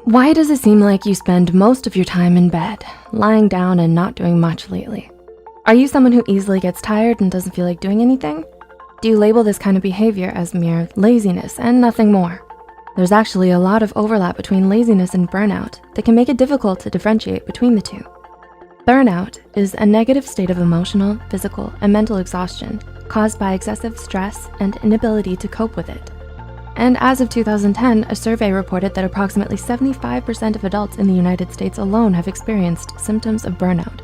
Why does it seem like you spend most of your time in bed, lying down and not doing much lately? Are you someone who easily gets tired and doesn't feel like doing anything? Do you label this kind of behavior as mere laziness and nothing more? There's actually a lot of overlap between laziness and burnout that can make it difficult to differentiate between the two. Burnout is a negative state of emotional, physical, and mental exhaustion caused by excessive stress and inability to cope with it. And as of 2010, a survey reported that approximately 75% of adults in the United States alone have experienced symptoms of burnout,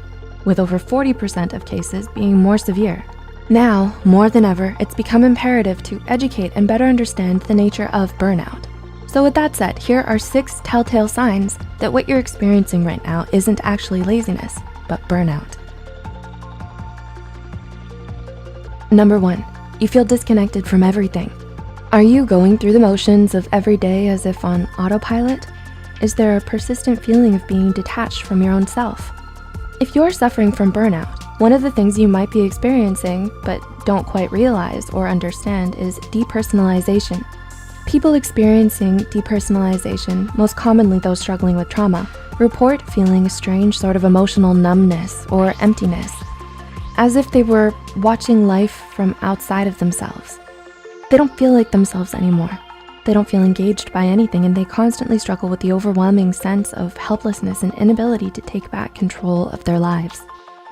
with over 40% of cases being more severe. Now, more than ever, it's become imperative to educate and better understand the nature of burnout. So with that said, here are 6 telltale signs that what you're experiencing right now isn't actually laziness, but burnout. Number 1, you feel disconnected from everything. Are you going through the motions of every day as if on autopilot? Is there a persistent feeling of being detached from your own self? If you're suffering from burnout, one of the things you might be experiencing but don't quite realize or understand is depersonalization. People experiencing depersonalization, most commonly those struggling with trauma, report feeling a strange sort of emotional numbness or emptiness, as if they were watching life from outside of themselves. They don't feel like themselves anymore. They don't feel engaged by anything, and they constantly struggle with the overwhelming sense of helplessness and inability to take back control of their lives.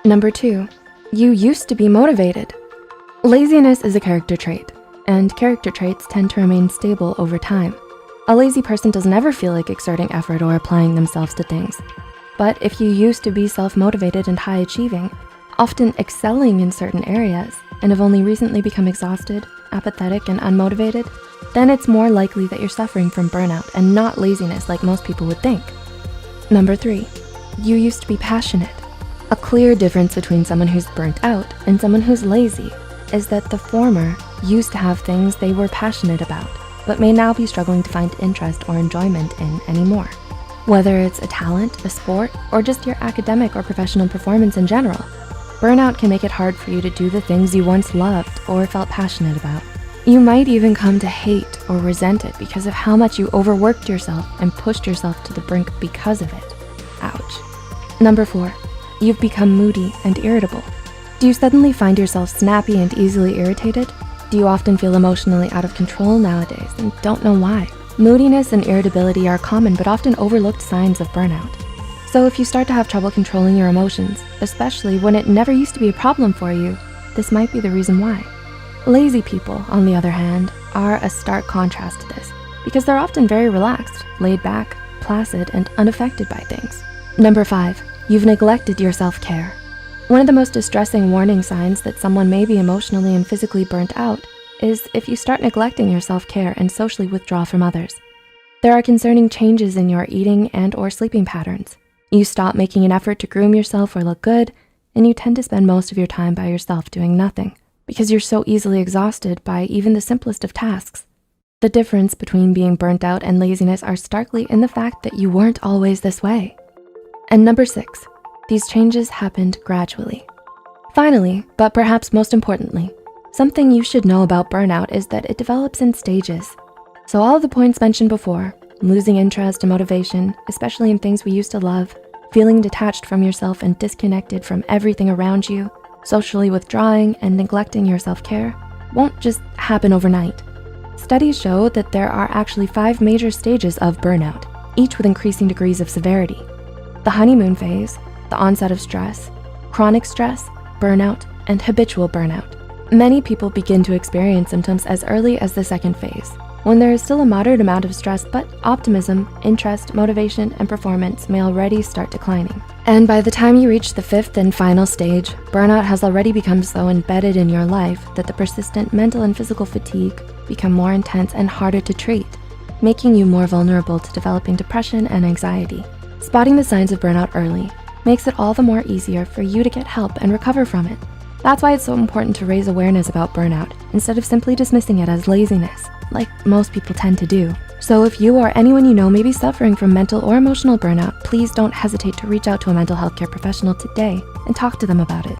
Number 2, you used to be motivated. Laziness is a character trait, and character traits tend to remain stable over time. A lazy person doesn't ever feel like exerting effort or applying themselves to things. But if you used to be self-motivated and high achieving, often excelling in certain areas, and have only recently become exhausted, apathetic, and unmotivated, then it's more likely that you're suffering from burnout and not laziness like most people would think. Number 3, you used to be passionate. A clear difference between someone who's burnt out and someone who's lazy is that the former used to have things they were passionate about, but may now be struggling to find interest or enjoyment in anymore. Whether it's a talent, a sport, or just your academic or professional performance in general, burnout can make it hard for you to do the things you once loved or felt passionate about. You might even come to hate or resent it because of how much you overworked yourself and pushed yourself to the brink because of it. Ouch. Number 4, you've become moody and irritable. Do you suddenly find yourself snappy and easily irritated? Do you often feel emotionally out of control nowadays and don't know why? Moodiness and irritability are common but often overlooked signs of burnout. So if you start to have trouble controlling your emotions, especially when it never used to be a problem for you, this might be the reason why. Lazy people, on the other hand, are a stark contrast to this because they're often very relaxed, laid back, placid, and unaffected by things. Number 5, you've neglected your self-care. One of the most distressing warning signs that someone may be emotionally and physically burnt out is if you start neglecting your self-care and socially withdraw from others. There are concerning changes in your eating and or sleeping patterns. You stop making an effort to groom yourself or look good, and you tend to spend most of your time by yourself doing nothing because you're so easily exhausted by even the simplest of tasks. The difference between being burnt out and laziness are starkly in the fact that you weren't always this way. And number 6, these changes happened gradually. Finally, but perhaps most importantly, something you should know about burnout is that it develops in stages. So all of the points mentioned before, losing interest and motivation, especially in things we used to love, feeling detached from yourself and disconnected from everything around you, socially withdrawing and neglecting your self-care, won't just happen overnight. Studies show that there are actually 5 major stages of burnout, each with increasing degrees of severity. The honeymoon phase, the onset of stress, chronic stress, burnout, and habitual burnout. Many people begin to experience symptoms as early as the 2nd phase, when there is still a moderate amount of stress, but optimism, interest, motivation, and performance may already start declining. And by the time you reach the 5th and final stage, burnout has already become so embedded in your life that the persistent mental and physical fatigue become more intense and harder to treat, making you more vulnerable to developing depression and anxiety. Spotting the signs of burnout early makes it all the more easier for you to get help and recover from it. That's why it's so important to raise awareness about burnout instead of simply dismissing it as laziness, like most people tend to do. So if you or anyone you know may be suffering from mental or emotional burnout, please don't hesitate to reach out to a mental health care professional today and talk to them about it.